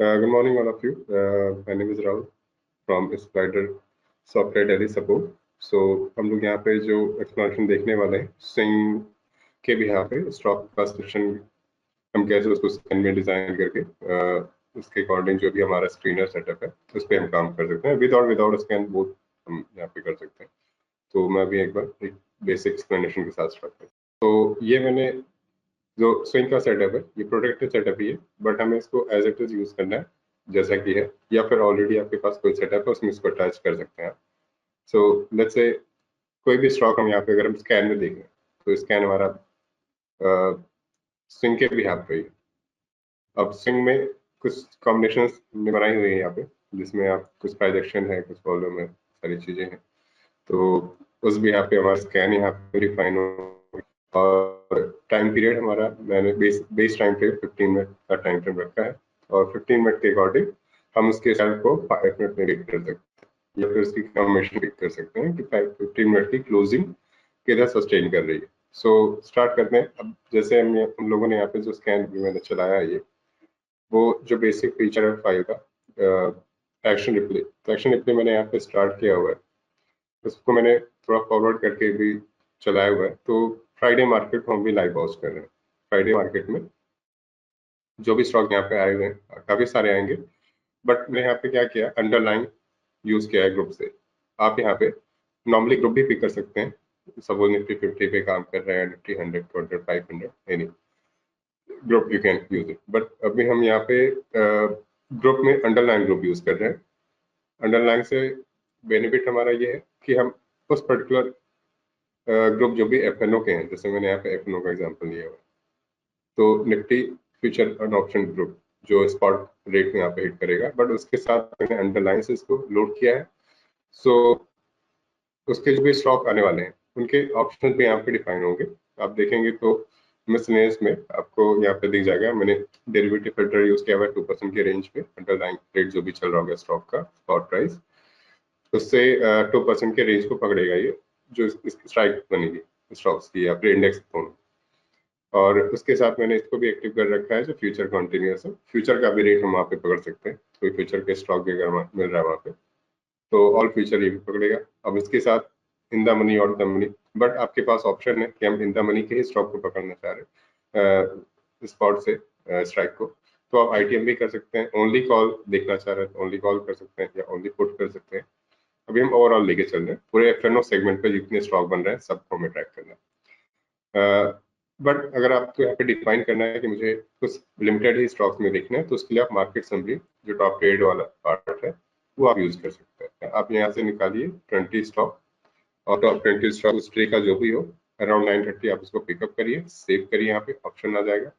Good morning, all of you. My name is Rahul from Spider Software Delhi Support. So हम लोग यहाँ पे जो एक्सप्लेनेशन देखने वाले हैं स्विंग के भी यहाँ पे स्टॉक का सेक्शन हम कैसे उसको स्क्रीन में डिजाइन करके उसके अकॉर्डिंग जो भी हमारा स्क्रीनर सेटअप है उस पर हम काम कर सकते हैं। विद और विदाउट स्कैन बोथ हम यहाँ पे कर सकते हैं। तो मैं अभी एक बार एक बेसिक एक्सप्लेनेशन के साथ स्टार्ट करता हूँ। तो ये मैंने जो स्विंग का सेटअप है ये प्रोटेक्टेड सेटअप ही है, बट हमें इसको एज इट इज यूज करना है जैसा कि है, या फिर ऑलरेडी आपके पास कोई सेटअप है उसमें इसको अटैच कर सकते हैं। सो लेट्स से कोई भी स्टॉक हम यहाँ पे अगर हम स्कैन में देखें तो स्कैन हमारा स्विंग के भी हाथ पे ही। अब स्विंग में कुछ कॉम्बिनेशन बनाई हुई है यहाँ पे जिसमें आप कुछ प्राइस एक्शन है, कुछ वॉल्यूम है, सारी चीजें हैं। तो उस भी यहाँ पे हमारा स्कैन यहाँ पे डिफाइन हो और टाइम पीरियड हमारा मैंने बेस टाइम फ्रेम 15 मिनट का टाइम फ्रेम रखा है और 15 मिनट के अकॉर्डिंग हम उसके सेल को 5 मिनट में रीड कर सकते हैं या फिर उसकी कन्फर्मेशन रीड कर सकते हैं कि 15 मिनट की क्लोजिंग किधर सस्टेन कर रही है। सो स्टार्ट करते हैं। अब जैसे हम लोगों ने यहाँ पे जो स्कैन मैंने चलाया है ये वो जो बेसिक फीचर है फाइल का एक्शन रिप्ले। तो एक्शन रिप्ले मैंने यहाँ पे स्टार्ट किया हुआ है, उसको मैंने थोड़ा फॉरवर्ड करके भी चलाया हुआ है। तो फ्राइडे मार्केट को हम भी लाइव वॉच कर रहे हैं। फ्राइडे मार्केट में जो भी स्टॉक यहाँ पे आए हुए हैं काफी सारे आएंगे, बट मैंने यहाँ पे क्या किया अंडरलाइन यूज किया है ग्रुप से। आप यहाँ पे नॉर्मली ग्रुप भी पिक कर सकते हैं। सपोज निफ्टी 50 पे काम कर रहे हैं, Nifty 100, 200, 500 any group you can use it. But अभी हम यहाँ पे ग्रुप में अंडरलाइन ग्रुप यूज कर रहे हैं। अंडरलाइन से बेनिफिट हमारा ये है कि हम उस पर्टिकुलर ग्रुप जो भी एफएनओ के हैं, जैसे मैंने यहाँ पे एफएनओ का एग्जांपल लिया हुआ है, तो Nifty future and option group जो स्पॉट रेट में यहाँ पे हिट करेगा, बट उसके साथ मैंने अंडरलाइन से इसको लोड किया है। सो उसके जो भी स्टॉक आने वाले हैं उनके ऑप्शन भी यहाँ पे डिफाइन होंगे। आप देखेंगे तो मिसलेनियस में आपको यहाँ पे दिख जाएगा। मैंने डेरिवेटिव फिल्टर यूज किया हुआ है 2% के रेंज पे। अंडरलाइन रेट जो भी चल रहा होगा स्टॉक का स्पॉट प्राइस, उससे 2% के रेंज को पकड़ेगा ये जो स्ट्राइक बनेगी स्टॉक्स की या फिर इंडेक्स दोनों। और उसके साथ मैंने इसको भी एक्टिव कर रखा है जो फ्यूचर कॉन्टिन्यूस है। फ्यूचर का भी रेट हम वहाँ पे पकड़ सकते हैं। कोई फ्यूचर के स्टॉक भी अगर मिल रहा है वहाँ पे तो ऑल फ्यूचर ये भी पकड़ेगा। अब इसके साथ इन द मनी और द मनी, बट आपके पास ऑप्शन है कि हम इन द मनी के ही स्टॉक को पकड़ना चाह रहे हैं स्पॉट से स्ट्राइक को, तो आप आईटीएम भी कर सकते हैं। ओनली कॉल देखना चाह रहे हैं ओनली कॉल कर सकते हैं या ओनली पुट कर सकते हैं। अभी हम ओवरऑल लेके चल रहे हैं पूरे एफएनओ सेगमेंट पे जितने स्टॉक बन रहे हैं सबको हमें ट्रैक करना है। बट अगर आपको यहाँ पे डिफाइन करना है कि मुझे कुछ लिमिटेड ही स्टॉक्स में देखना है तो उसके लिए आप मार्केट समरी जो टॉप ट्रेड वाला पार्ट है वो आप यूज कर सकते हैं। आप यहाँ से निकालिए 20 स्टॉक और टॉप 20 स्टॉक उस ट्रे का जो भी हो अराउंड 9:30 आप उसको पिकअप करिए, सेव करिए, यहाँ पे ऑप्शन आ जाएगा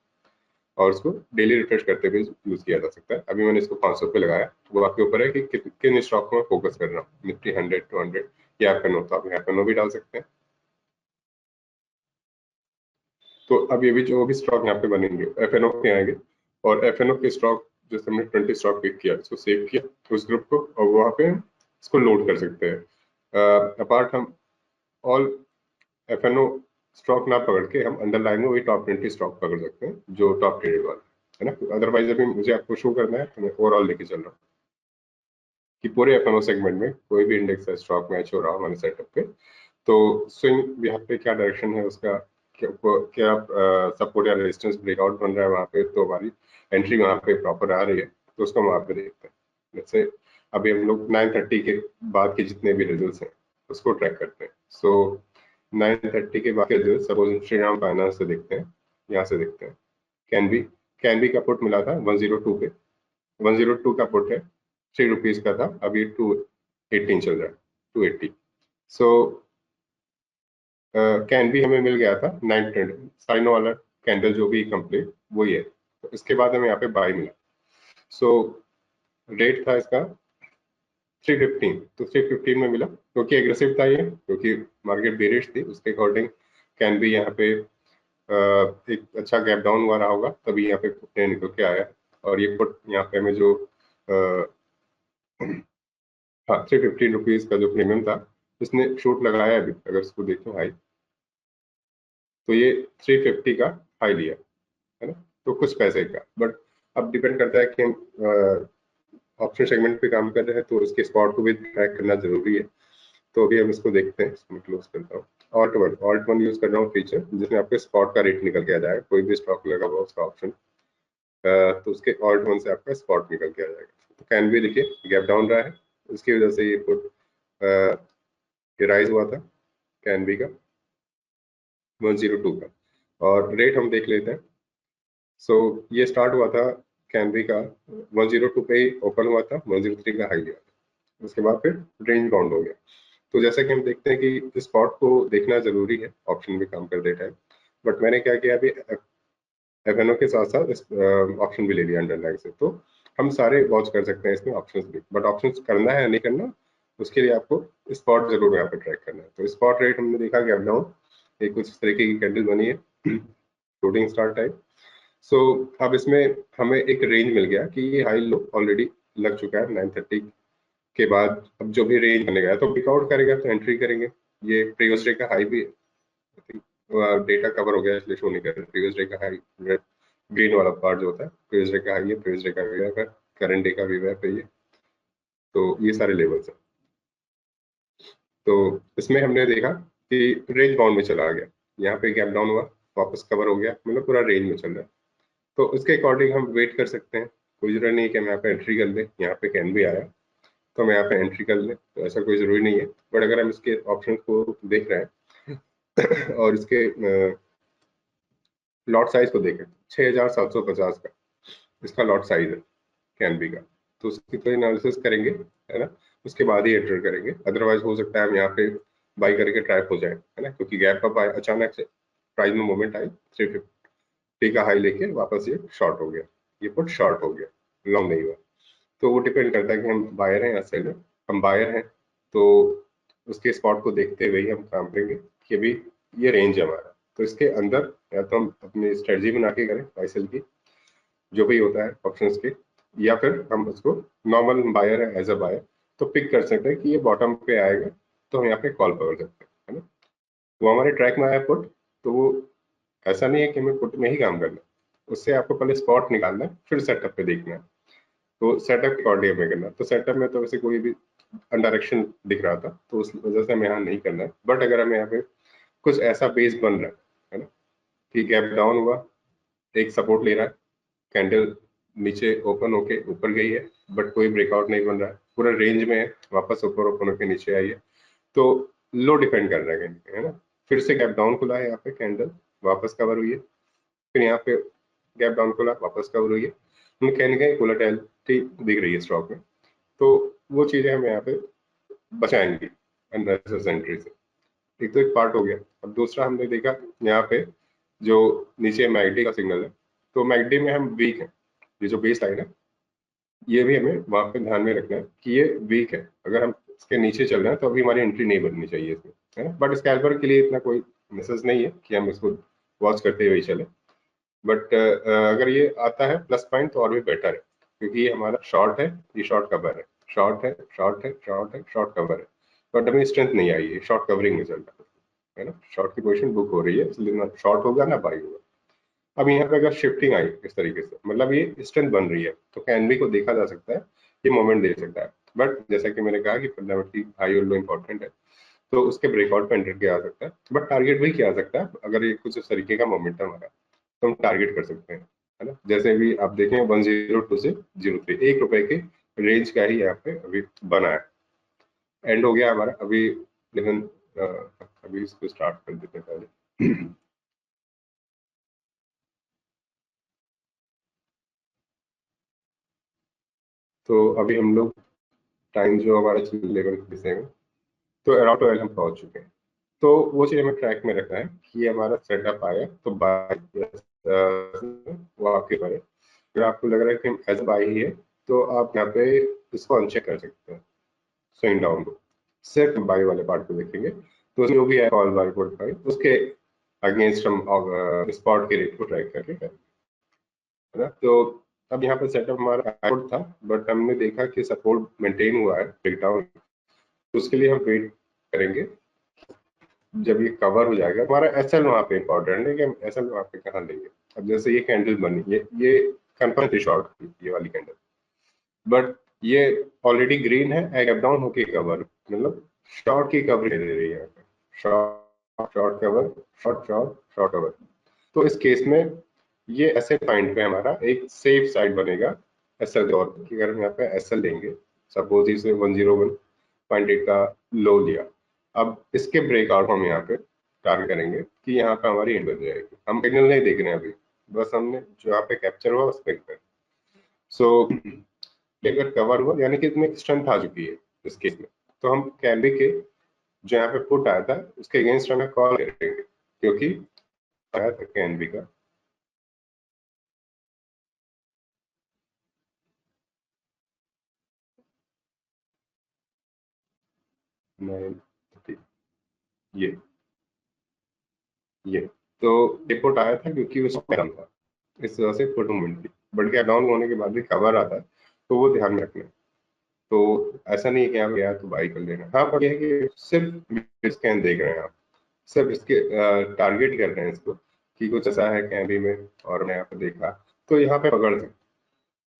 और उसको डेली रिफ्रेश करते हुए यूज किया जा सकता है। अभी मैंने इसको 500 पे लगाया, वो आपके ऊपर है कि किन स्टॉक में फोकस कर रहा हूँ, निफ्टी 100, 200 या एफएनओ, तो आप एफएनओ भी डाल सकते हैं। तो अब ये भी जो भी स्टॉक यहाँ पे बनेंगे एफएनओ के आएंगे और एफएनओ के स्टॉक जैसे हमने 20 स्टॉक पिक किया, इसको सेव किया उस ग्रुप को और वहाँ पे इसको लोड कर सकते हैं। अपार्ट हम ऑल एफएनओ स्टॉक ना पकड़ के हम अंडरलाइन में वही टॉप 20 स्टॉक पकड़ सकते हैं जो टॉप ट्रेडेड वाला है ना। अदरवाइज अभी मुझे आपको शो करना है तो मैं ओवरऑल लेके चल रहा हूँ कि पूरे एफएनओ सेगमेंट में कोई भी इंडेक्स स्टॉक मैच हो रहा हो हमारे सेटअप पे, तो स्विंग यहाँ पे क्या डायरेक्शन है उसका, क्या सपोर्ट या रेजिस्टेंस ब्रेकआउट बन रहा है वहाँ पे, तो हमारी एंट्री वहाँ पे प्रॉपर आ रही है तो उसको हम वहाँ पे देखते हैं। जैसे अभी हम लोग 9:30 के बाद के जितने भी रिजल्ट्स हैं उसको ट्रैक करते हैं। सो 9:30 के बाद के रिजल्ट सपोज श्रीराम फाइनेंस से देखते हैं, यहाँ से देखते हैं। कैन बी का पुट मिला था 102 पे, 102 का पुट है, 3 रुपीज का था, अभी 218 चल रहा है, 280। सो कैन भी हमें मिल गया था 9:10 साइनो वाला कैंडल जो भी कंप्लीट वही है। तो इसके बाद हमें यहाँ पे बाय मिला। सो रेट था इसका 315, तो 315 में मिला क्योंकि एग्रेसिव था ये, क्योंकि मार्केट बेरिश थी उसके अकॉर्डिंग कैन भी यहाँ पे एक अच्छा गैप डाउन हुआ रहा होगा तभी यहाँ पे निकल के आया। और ये पुट यहाँ पे हमें जो हाँ 315 रुपीज का जो प्रीमियम था इसने शूट लगाया अभी, अगर इसको देखें हाई तो ये 350 का हाई लिया है ना, तो कुछ पैसे का। बट अब डिपेंड करता है कि हम ऑप्शन सेगमेंट पे काम कर रहे हैं तो उसके स्पॉट को भी ट्रैक करना जरूरी है। तो अभी हम इसको देखते हैं, इसको क्लोज करता हूँ। ऑल्ट वन यूज कर रहा हूँ फीचर जिसमें आपके स्पॉट का रेट निकल के आ जाएगा, कोई भी स्टॉक लगा हुआ उसका ऑप्शन, तो उसके ऑल्ट वन से आपका स्पॉट निकल के आ जाएगा। तो कैन भी देखिए गैप डाउन रहा है, उसकी वजह से ये पुट राइज हुआ था कैन बी का 102 का, और रेट हम देख लेते हैं। सो ये स्टार्ट हुआ था कैन बी का 102 पे ही ओपन हुआ था, 103 का हाई लिया था, उसके बाद फिर रेंज बाउंड हो गया। तो जैसा कि हम देखते हैं कि स्पॉट को देखना जरूरी है ऑप्शन में काम करते टाइम, बट मैंने क्या किया अभी एफएनओ के साथ साथ ऑप्शन भी ले लिया अंडरलाइन से, तो हम सारे वॉच कर सकते हैं इसमें ऑप्शंस भी, बट ऑप्शंस करना है या नहीं करना उसके लिए आपको स्पॉट जरूर यहाँ पे ट्रैक करना है। तो स्पॉट रेट हमने देखा गैप डाउन, एक कुछ तरीके की कैंडल बनी है फ्लोटिंग स्टार टाइप। सो अब इसमें हमें एक रेंज मिल गया कि ये हाई लो ऑलरेडी लग चुका है 930 के बाद, अब जो भी रेंज बनेगा तो ब्रेकआउट करेगा तो एंट्री करेंगे। ये प्रीवियस डे का हाई भी डेटा कवर हो गया इसलिए शो नहीं कर रहा, प्रीवियस डे का हाई ग्रीन वाला पार्ट जो होता है प्रीवियस डे का हाई है, प्रीवियस डे का वी है, करंट डे का वी है ये, तो ये सारे लेवल्स हैं। तो इसमें हमने देखा कि रेंज बाउंड में चला गया, यहाँ पे गैप डाउन हुआ, वापस कवर हो गया, मतलब पूरा रेंज में चल रहा है। तो उसके अकॉर्डिंग हम वेट कर सकते हैं, कोई जरूरी नहीं कि हम यहाँ पे एंट्री कर लें, यहाँ पे कैन भी आया तो हम यहाँ पे एंट्री कर लें, तो ऐसा कोई जरूरी नहीं है। बट अगर हम इसके ऑप्शन को देख रहे हैं और इसके लॉट साइज को देखें 6750 का इसका लॉट साइज है कैन बी का, तो उसकी तो एनालिसिस करेंगे है ना, उसके बाद ही एंटर करेंगे, अदरवाइज हो सकता है हम यहाँ पे बाई करके ट्रैप हो जाए है ना, क्योंकि गैप अप आए अचानक से प्राइस में मूवमेंट आई 350 का हाई लेके वापस ये शॉर्ट हो गया, ये पुट शॉर्ट हो गया, लॉन्ग नहीं हुआ। तो वो डिपेंड करता है कि हम बायर हैं या सेलर। हम बायर हैं तो उसके स्पॉट को देखते हुए ही हम काम करेंगे कि अभी ये रेंज है हमारा, तो इसके अंदर या तो हम अपनी स्ट्रेटजी बना के करें बाई सेल की जो भी होता है ऑप्शंस के, या फिर हम उसको नॉर्मल बायर है एज अ बायर तो पिक कर सकते हैं कि ये बॉटम पे आएगा तो हम यहाँ पे कॉल कर सकते हैं है ना। वो हमारे ट्रैक में आया पुट, तो वो ऐसा नहीं है कि हमें पुट में ही काम करना है, उससे आपको पहले स्पॉट निकालना है फिर सेटअप पे देखना है। तो सेटअप के अकॉर्डिंग में करना, तो सेटअप में तो वैसे कोई भी डायरेक्शन दिख रहा था तो उस वजह से हमें यहाँ नहीं करना है, बट अगर हमें यहाँ पे कुछ ऐसा बेस बन रहा है ना कि गैप डाउन हुआ, एक सपोर्ट ले रहा है, कैंडल नीचे ओपन होके ऊपर गई है बट कोई ब्रेकआउट नहीं बन रहा है, पूरा रेंज में है, वापस ऊपर ओपन होके नीचे आई है, तो लो डिपेंड कर रहा है कहीं है ना। फिर से गैप डाउन खुला है, यहाँ पे कैंडल वापस कवर हुई है, फिर यहाँ पे गैप डाउन खुला वापस कवर हुई है, कहीं ना कहीं वोलेटिलिटी दिख रही है स्टॉक में, तो वो चीजें हम यहाँ पे बचाएंगी अननेसेसरी एंट्री से। एक तो एक पार्ट हो गया। अब दूसरा हमने देखा यहाँ पे जो नीचे मैकडी का सिग्नल है, तो मैकडी में हम वीक है, ये जो बेस लाइन है ये भी हमें वहां पे ध्यान में रखना है कि ये वीक है, अगर हम इसके नीचे चल रहे हैं तो अभी हमारी एंट्री नहीं बननी चाहिए इसमें है ना, बट स्कैल्पर के लिए इतना कोई मैसेज नहीं है कि हम इसको वॉच करते हुए चले, बट अगर ये आता है प्लस पॉइंट तो और भी बेटर है, क्योंकि ये हमारा शॉर्ट है, ये शॉर्ट कवर है, शॉर्ट है शॉर्ट है शॉर्ट है शॉर्ट कवर है, बट अभी स्ट्रेंथ नहीं आई है, शॉर्ट कवरिंग में चल रहा है ना, शॉर्ट की पोजीशन बुक हो रही है इसलिए ना शॉर्ट होगा ना बाई होगा। अब यहाँ पे अगर शिफ्टिंग आई इस तरीके से मतलब ये स्ट्रेंथ बन रही है तो कैनवी को देखा जा सकता है, ये मोमेंट दे सकता है, बट जैसा कि मैंने कहा कि फंडामेंटली हाई और लो इंपॉर्टेंट है, तो उसके ब्रेकआउट पे एंटर किया जा सकता है, बट टारगेट भी किया जा सकता है अगर ये कुछ इस तरीके का मोमेंटम है तो हम टारगेट कर सकते हैं है ना। जैसे भी आप देखें 102 से 03 1 रुपए के रेंज का ही यहाँ पे अभी बना है, एंड हो गया हमारा अभी, लेकिन अभी इसको स्टार्ट कर देते हैं पहले तो अभी हम लोग टाइम जो हमारा लेवल दिखेगा तो अराउंड 12 हम पहुंच चुके हैं, तो वो चीज हमें ट्रैक में रखना है कि ये हमारा सेटअप आया तो बाय वो आपके ऊपर है। अगर आपको लग रहा है कि हम एज बाय ही है तो आप यहाँ पे इसको अनचेक कर सकते हैं, स्विंग डाउन को सिर्फ बाय वाले पार्ट को देखेंगे तो जो भी है कॉल बाय पुट बाय उसके अगेंस्ट हम स्पॉट के रेट को ट्रैक करके करेंगे है ना। तो अब यहाँ पे सेटअप हमारा आउट था बट हमने देखा कि सपोर्ट मेंटेन हुआ है ब्रेकडाउन, तो उसके लिए हम वेट करेंगे जब ये कवर हो जाएगा। हमारा एसएल वहाँ पे इंपॉर्टेंट है कि हम एसएल वहाँ पे कहाँ लेंगे। अब जैसे ये कैंडल बनी ये कंफर्म थी शॉर्ट ये वाली कैंडल, बट ये ऑलरेडी ग्रीन है, गैप डाउन होके कवर, मतलब शॉर्ट की कवर दे रही है, short short cover, short short short cover. तो इस केस में ये ऐसे पॉइंट पे हमारा एक सेफ साइड बनेगा एसएल तौर पर, कि अगर हम यहाँ पे एसएल लेंगे, सपोज इसे 101.8 का लो लिया, अब इसके ब्रेकआउट हम यहाँ पे टारगेट करेंगे कि यहाँ पे हमारी एंड बन जाएगी। हम सिग्नल नहीं देख रहे हैं अभी, बस हमने जो यहाँ पे कैप्चर हुआ उस पर। सो अगर कवर हुआ यानी कि इसमें स्ट्रेंथ आ चुकी है इस केस में, तो हम कैंडी के जो यहाँ पे पुट आया था उसके अगेंस्ट हमें कॉल करेंगे, क्योंकि आया था कैनबी का ये ये तो रिपोर्ट आया था क्योंकि उसका डाउन था, इस वजह से पुट मूवमेंट थी, बट क्या डाउन होने के बाद भी कवर आता है तो वो ध्यान में रखना है। तो ऐसा नहीं है कि आप गया तो बाई कर लेना, हाँ, पर यह है कि सिर्फ स्कैन देख रहे हैं आप, सिर्फ इसके टारगेट कर रहे हैं इसको कि कुछ ऐसा है कैंडी में, और मैं यहाँ पे देखा तो यहाँ पे पकड़ सकते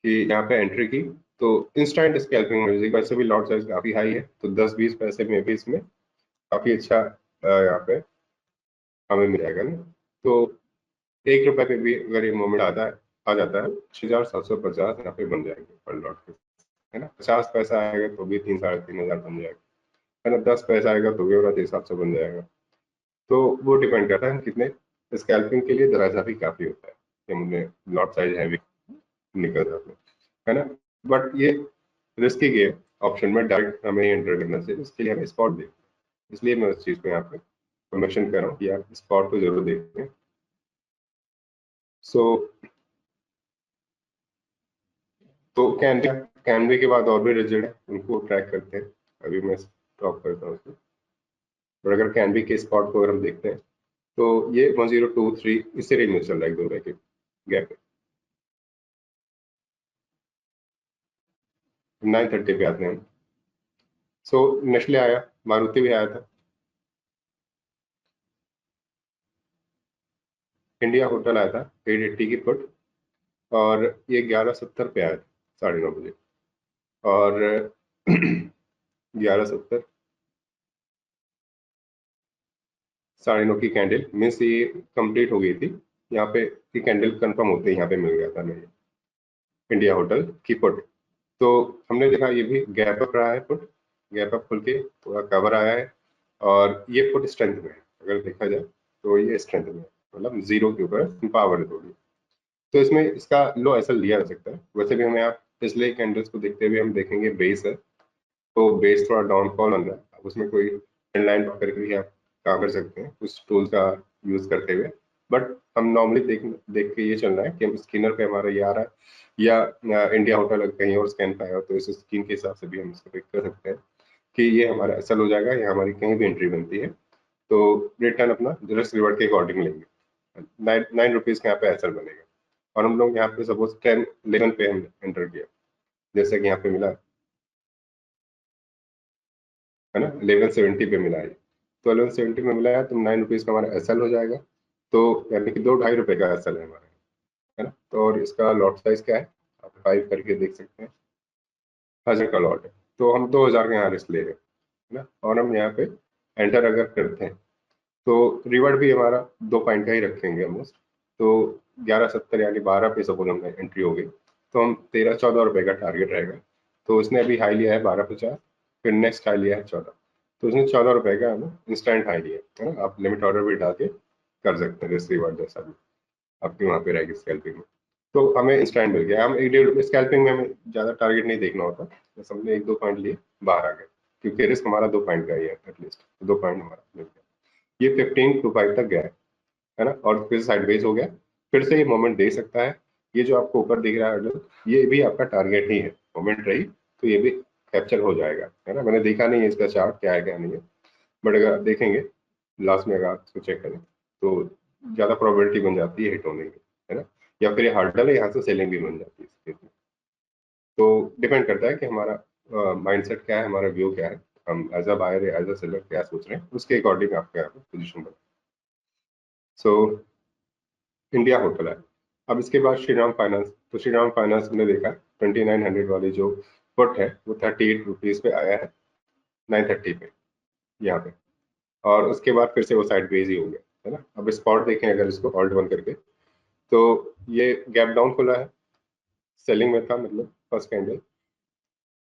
कि यहाँ पे एंट्री की, तो इंस्टेंट स्कैल्पिंग म्यूजिक, वैसे भी लॉट साइज काफी हाई है, तो 10-20 पैसे में भी इसमें काफी अच्छा यहाँ पे हमें मिल जाएगा ना। तो 1 रुपए पे भी अगर ये मोमेंट आता है, आ जाता है, 6,750 यहाँ पे बन जाएंगे पर लॉट के, है ना। 50 पैसा आएगा तो भी 3-3,500 बन जाएगा, है ना। 10 पैसा आएगा तो भी और 3,700 बन जाएगा। तो वो डिपेंड करता है हम कितने, स्कैल्पिंग के लिए दरवाजा भी काफी होता है कि हमने लॉट साइज हैवी निकल जाते हैं, है ना। बट ये रिस्की गेम, ऑप्शन में डायरेक्ट हमें एंटर करना चाहिए, इसके लिए हमें स्पॉट देखना है। इसलिए मैं उस चीज को यहाँ पे मेंशन कर रहा हूँ कि आप स्पॉट को जरूर देखें। सो तो कैनवे के बाद और भी रिजल्ट है, उनको ट्रैक करते हैं। अभी मैं स्टॉप करता हूँ उसको। और अगर कैनवे के स्पॉट को अगर हम देखते हैं तो ये 1023 इसी रेंज में चल रहा है, 1-2 के गैप, 930 पे आते हैं। सो नेस्ले आया, मारुति भी आया था, इंडिया होटल आया था 880 की पुट, और ये 1170 पे आया था 9:30 बजे, और 1170 9:30 की कैंडल मीन्स ये कंप्लीट हो गई थी यहाँ पे, कि कैंडल कंफर्म होते ही यहाँ पे मिल गया था मेरे इंडिया होटल की पुट। तो हमने देखा ये भी गैप अप रहा है पुट, गैप अप खुल के थोड़ा कवर आया है, और ये पुट स्ट्रेंथ में है, अगर देखा जाए तो ये स्ट्रेंथ में है, मतलब जीरो के ऊपर पावर है थोड़ी। तो इसमें इसका लो ऐसा लिया जा सकता है। वैसे भी हमें आप पिछले कैंडल्स को देखते हुए हम देखेंगे बेस है, तो बेस थोड़ा डाउनफॉल बन रहा है, अब उसमें कोई ट्रेंड लाइन करके भी आप काम कर सकते हैं उस टूल का यूज करते हुए। बट हम नॉर्मली देख देख के ये चल रहा है कि हम स्कैनर पे हमारा ये आ रहा है, या इंडिया होटल कहीं और स्कैन पे आया तो इस स्क्रीन के हिसाब से भी हम इसको पिक कर सकते हैं कि ये हमारा एसएल हो जाएगा, या हमारी कहीं भी एंट्री बनती है तो रिटर्न अपना रिस्क रिवर्ट के अकॉर्डिंग लेंगे। 9 रुपीज का यहाँ पे एसएल बनेगा, और हम लोग यहाँ पे सपोज 10-11 पे हम एंटर किया, जैसे कि यहाँ पे मिला है ना, 1170 पे मिला है, तो 1170 में मिला है तो 9 रुपीज का हमारा एसएल हो जाएगा। तो यानी कि 2-2.5 रुपए का एसएल है हमारा, है ना। तो और इसका लॉट साइज क्या है, आप 5 करके देख सकते हैं, 1000 का लॉट है, तो हम 2000 का यहाँ रिस्क ले रहे हैं, है ना। और हम यहाँ पे एंटर अगर करते हैं तो रिवर्ट भी हमारा 2 पॉइंट का ही रखेंगे ऑलमोस्ट। तो 1170 यानी 12 पे सपोज हमने एंट्री हो गई, तो हम 13-14 रुपए का टारगेट रहेगा। तो उसने अभी हाई लिया है 1250, फिर नेक्स्ट हाई लिया है 14, तो उसने 14 रुपए का इंस्टेंट हाई लिया है ना। आप लिमिट ऑर्डर भी डाल के कर सकते हैं, रिस्क रिवार्ड जैसा भी आपकी वहाँ पे रहेगी स्कैल्पिंग में। तो हमें इंस्टेंट मिल गया, हम 1-1.5 रुपये स्कैल्पिंग में हमें ज़्यादा टारगेट नहीं देखना होता, बस हमने 1-2 पॉइंट लिए बाहर आ गए, क्योंकि रिस्क हमारा 2 पॉइंट का ही है एटलीस्ट, 2 पॉइंट हमारा मिल गया। ये 15-5 तक गया है ना, और फिर साइडवेज हो गया, फिर से ये मोमेंट दे सकता है। ये जो आपको ऊपर दिख रहा है ये भी आपका टारगेट ही है, मोमेंट रही तो ये भी कैप्चर हो जाएगा, है ना। मैंने देखा नहीं है इसका चार्ट क्या है क्या नहीं है, बट अगर आप देखेंगे लास्ट में अगर आप इसको चेक करें तो ज्यादा प्रोबेबिलिटी बन जाती है हिट होने की, है ना। या फिर ये हार्डल है, यहाँ से सेलिंग भी बन जाती है इस केस में। तो डिपेंड करता है कि हमारा माइंडसेट क्या है, हमारा व्यू क्या है, हम एज अ बायर या एज अ सेलर क्या सोच रहे हैं, उसके अकॉर्डिंग आपका यहाँ पे पोजिशन बना। सो इंडिया होटल है। अब इसके बाद श्रीराम फाइनेंस तो श्रीराम फाइनेंस ने देखा 2900 वाली जो पुट है वो 38 रुपीज पे आया है 930 पे यहाँ पे, और उसके बाद फिर से वो साइडवेज ही हो गया है ना। अब स्पॉट देखें अगर इसको ऑल्ट वन करके, तो ये गैप डाउन खुला है, सेलिंग में था मतलब फर्स्ट कैंडल।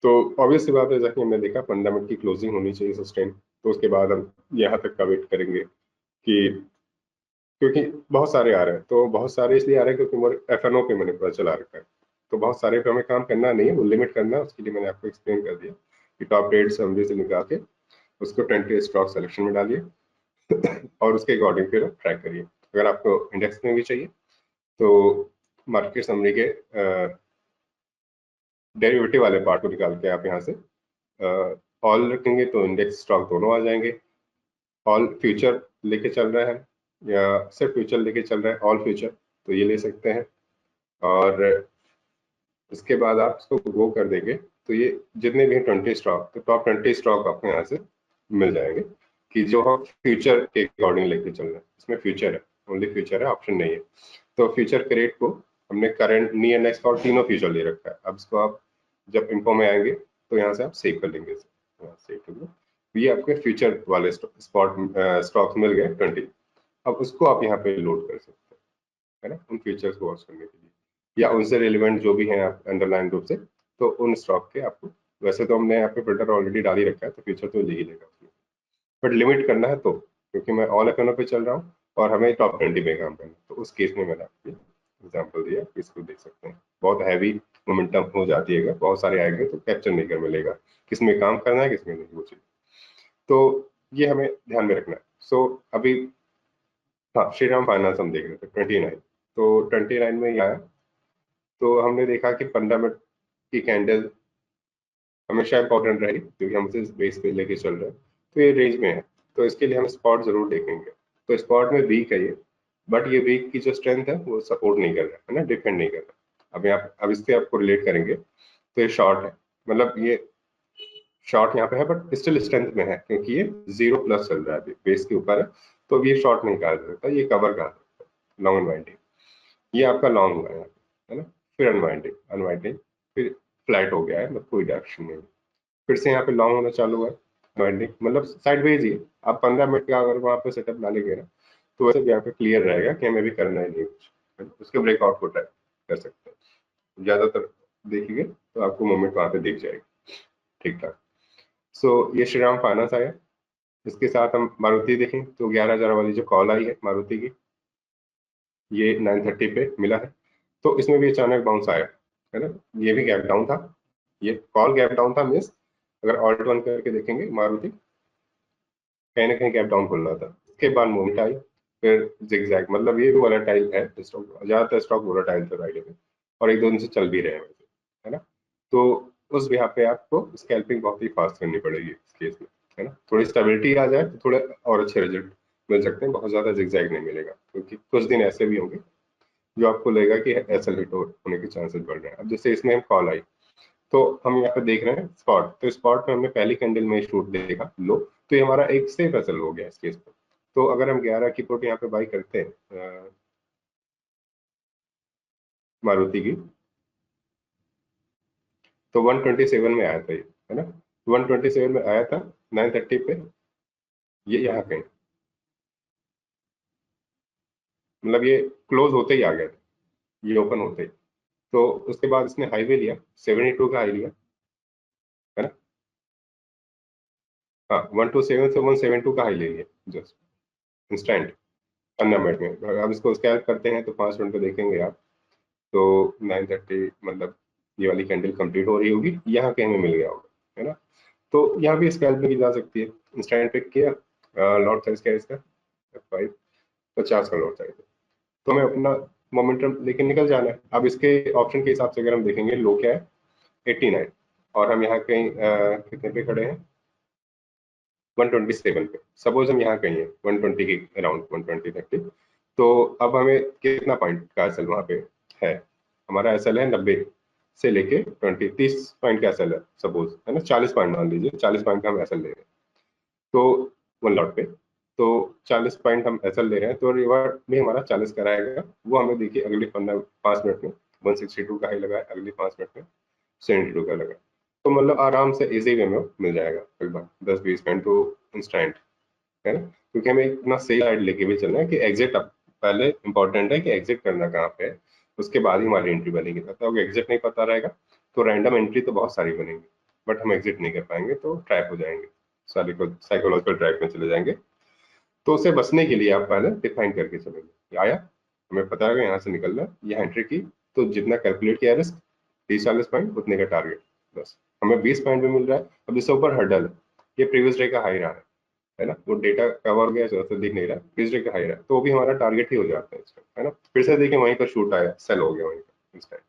तो ऑब्वियस सी बात है, जैसे हमने देखा 15 मिनट की क्लोजिंग होनी चाहिए सस्टेन, तो उसके बाद हम यहाँ तक का वेट करेंगे कि, क्योंकि बहुत सारे आ रहे हैं, तो बहुत सारे इसलिए आ रहे हैं क्योंकि FNO पे मैंने पता चला रखा है, तो बहुत सारे पे हमें काम करना नहीं है, वो लिमिट करना है, उसके लिए मैंने आपको एक्सप्लेन कर दिया कि टॉप रेट समरी से निकाल के उसको 20 स्टॉक सिलेक्शन में डालिए और उसके अकॉर्डिंग फिर ट्रैक करिए। अगर आपको इंडेक्स में भी चाहिए तो मार्केट समरी के डेरिवेटिव वाले पार्ट को निकाल के आप यहाँ से ऑल रखेंगे तो इंडेक्स स्टॉक दोनों आ जाएंगे। ऑल फ्यूचर लेके चल रहा है या सिर्फ फ्यूचर लेके चल रहा है, ऑल फ्यूचर, तो ये ले सकते हैं। और इसके बाद आप इसको गो कर देंगे तो ये जितने भी हैं 20 स्टॉक, तो टॉप 20 स्टॉक आपको यहाँ से मिल जाएंगे कि जो हम फ्यूचर के अकॉर्डिंग लेके चल रहे हैं। इसमें फ्यूचर है, ओनली फ्यूचर है, ऑप्शन नहीं है। तो फ्यूचर के रेट को हमने करंट, नियर, नेक्स्ट और तीनों फ्यूचर ले रखा है। अब इसको आप जब इन्फो में आएंगे तो यहाँ से आप सेव कर लेंगे इसे, सेव कर लो। ये आपके फ्यूचर वाले स्पॉट स्टॉक्स मिल गए 20। अब उसको आप यहाँ पे लोड कर सकते हैं, है ना, उन फीचर्स को वॉच करने के लिए, या उनसे रिलेवेंट जो भी हैं आप अंडरलाइन ग्रुप से, तो उन स्टॉक के आपको, वैसे तो हमने यहाँ पे फिल्टर ऑलरेडी डाल ही रखा है तो फ्यूचर तो ले ही लेगा उसमें, बट लिमिट करना है तो, क्योंकि मैं ऑल FNO पे चल रहा हूँ और हमें टॉप 20 पे काम करना है, तो उस केस में मैंने आपको एग्जाम्पल दिया, इसको देख सकते हैं। बहुत हैवी मोमेंटम हो जाती है, बहुत सारे आएंगे तो कैप्चर नहीं कर मिलेगा किसमें काम करना है किसमें नहीं, वो चीज तो ये हमें ध्यान में रखना है। सो अभी हाँ, श्रीराम फाइनेंस हम देख रहे थे 29, तो 29 में ही आया, तो हमने देखा कि 15 मिनट की कैंडल हमेशा इंपॉर्टेंट रहेगी क्योंकि हम इसे बेस पे लेके चल रहे हैं, तो ये रेंज में है, तो इसके लिए हम स्पॉट जरूर देखेंगे। तो स्पॉट में वीक है ये, बट ये वीक की जो स्ट्रेंथ है वो सपोर्ट नहीं कर रहा है ना, डिफेंड नहीं कर रहा। अब इससे आपको रिलेट करेंगे तो ये शॉर्ट है, मतलब ये शॉर्ट यहाँ पे है बट स्टिल स्ट्रेंथ में है क्योंकि ये 0+ चल रहा है, अभी बेस के ऊपर है, तो अब ये शॉर्ट नहीं कहा जा सकता, ये कवर कहा सकता है, लॉन्ग अनवाइंडिंग। ये आपका लॉन्ग हुआ है ना, फिर अनवाइंडिंग, अनवाइंडिंग, फिर फ्लैट हो गया है, मतलब कोई डायरेक्शन नहीं, फिर से यहाँ पे लॉन्ग होना चालू हुआ है, अनवाइंडिंग, मतलब साइडवेज ही है। आप 15 मिनट का अगर वहाँ पे सेटअप डालेंगे ना, तो वैसे भी यहाँ पे क्लियर रहेगा कि हमें भी करना ही नहीं कुछ, उसके ब्रेकआउट को ट्राई कर सकते हैं। ज्यादातर देखिए तो आपको मोमेंट वहाँ पे दिख जाएगी ठीक ठाक। सो ये श्रीराम फाइनेंस आया। इसके साथ हम मारुति देखें तो 11,000 वाली जो कॉल आई है मारुति की, ये 930 पे मिला है, तो इसमें भी अचानक बाउंस आया है ना। ये भी गैप डाउन था, ये कॉल गैप डाउन था, मीन्स अगर ऑल्ट वन करके देखेंगे मारुति कहीं ना कहीं गैप डाउन खुल रहा था, उसके बाद मूवमेंट आई, फिर जिगजैग, मतलब ये भी वोलेटाइल है स्टॉक, ज्यादातर स्टॉक वोलेटाइल थे फ्राइडे में, और एक दो दिन से चल भी रहे हैं वैसे, है ना। तो उस बिहार पे आपको स्कैल्पिंग बहुत ही फास्ट करनी पड़ेगी इस केस में, है ना। थोड़ी स्टेबिलिटी आ जाए तो थोड़े और अच्छे रिजल्ट मिल सकते हैं, बहुत ज्यादा जिगजैग नहीं मिलेगा, क्योंकि कुछ दिन ऐसे भी होंगे जो आपको लगेगा कि एसएल हिट होने के चांसेस बढ़ रहे हैं। अब जैसे इसमें हम कॉल आई, तो हम यहाँ पे देख रहे हैं स्पॉट, तो स्पॉट में हमने पहली कैंडल में शूट देखा लो, तो ये हमारा एक सेफ एसएल हो गया इस केस पर। तो अगर हम 11 की पुट यहाँ पे बाई करते हैं मारुति की, तो 127 में आया था ये, है ना, 127 में आया था 930 पे, ये यहाँ कहीं, मतलब ये क्लोज होते ही आ गया था, ये ओपन होते ही, तो उसके बाद इसने हाईवे लिया, 72 का हाई लिया, है ना। हाँ, 127 से 172 का हाई ले लिया जस्ट इंस्टेंट 15 मिनट में। अब इसको स्कैल्प करते हैं तो 5 मिनट पे देखेंगे आप, तो 930, मतलब ये वाली कैंडल कंप्लीट हो रही होगी, यहाँ कहीं में मिल गया होगा, है ना। तो यहाँ भी स्कैल्प में की जा सकती है। इंस्टेंट पिक किया, लॉट साइज क्या है इसका, F5, 50 का लॉट साइज है, तो हमें अपना मोमेंटम लेके निकल जाना है। अब इसके ऑप्शन के हिसाब से अगर हम देखेंगे, लो क्या है 89, और हम यहाँ कहीं कितने पे खड़े हैं 127 पे, सपोज हम यहाँ कहीं है 120 के अराउंड, 120-130, तो अब हमें कितना पॉइंट का एसएल वहाँ पे है, हमारा एसएल है 90 से लेके 30 पॉइंट का एसएल है सपोज, है ना, 40 पॉइंट मान लीजिए, 40 पॉइंट का हम एसएल ले रहे हैं तो वन लॉट पे, तो 40 पॉइंट हम एसएल ले रहे हैं, तो रिवार्ड भी हमारा 40 कराएगा, वो हमें देखिए अगले 5 मिनट में 162 का हाई लगाया, अगली 5 मिनट में 72 का लगा, तो मतलब आराम से इजी वे में मिल जाएगा लगभग 10-20 मिनट तो इंस्टेंट, है ना। क्योंकि हमें इतना सही साइड लेके भी चलना है कि एग्जिट पहले इंपॉर्टेंट है कि एग्जिट करना कहाँ पे है, उसके बाद ही हमारी एंट्री बनेगी। तो अगर एग्जिट नहीं पता रहेगा तो रैंडम एंट्री तो बहुत सारी बनेंगी, बट हम एग्जिट नहीं कर पाएंगे तो ट्रैप हो जाएंगे, साइकोलॉजिकल ट्रैप में चले जाएंगे। तो उसे बचने के लिए आप पहले डिफाइन करके चलेंगे, आया हमें पता है यहाँ से निकलना है, यह एंट्री की, तो जितना कैलकुलेट किया रिस्क 30-40 पॉइंट उतने का टारगेट, बस हमें 20 पॉइंट भी मिल रहा है। अब इससे ऊपर हर्डल ये प्रीवियस डे का हाई रहा है ना, वो डेटा कवर हो गया तो दिख नहीं रहा, प्रीवियस डे का हाई रहा तो वो भी हमारा टारगेट ही हो जाता है इसका, है ना। फिर से देखिए वहीं पर शूट आया, सेल हो गया वहीं पर इस टाइम,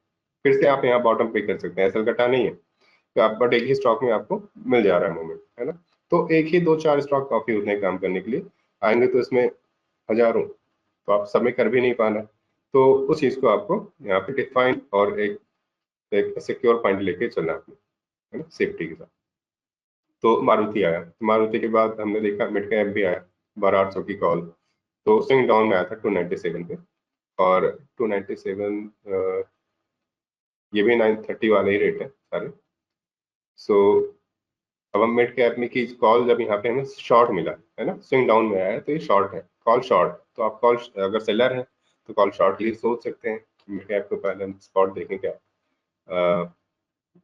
फिर से आप यहाँ बॉटम पे कर सकते हैं, एसएल कटा नहीं है तो आप, बट एक ही स्टॉक में आपको मिल जा रहा है मूवमेंट, है ना। तो एक ही 2-4 स्टॉक काफी होते हैं काम करने के लिए, आएंगे तो इसमें हजारों, तो आप सब में कर भी नहीं पाना, तो उस चीज को आपको यहाँ पे डिफाइन और एक सिक्योर पॉइंट लेके चलना आपने, है ना, सेफ्टी के साथ। तो मारुति आया, मारुति के बाद हमने देखा मिड कैप भी आया 12,800 की कॉल, तो स्विंग डाउन में आया था 297 पे, और 297 ये भी 930 वाले ही रेट है सारे। सो अब हम मिड कैप में की कॉल, जब यहाँ पे हमें शॉर्ट मिला है ना, स्विंग डाउन में आया तो ये शॉर्ट है, कॉल शॉर्ट, तो आप कॉल अगर सेलर है तो कॉल शॉर्ट लिए सोच सकते हैं। मिड कैप को पहले हम स्पॉट देखें क्या,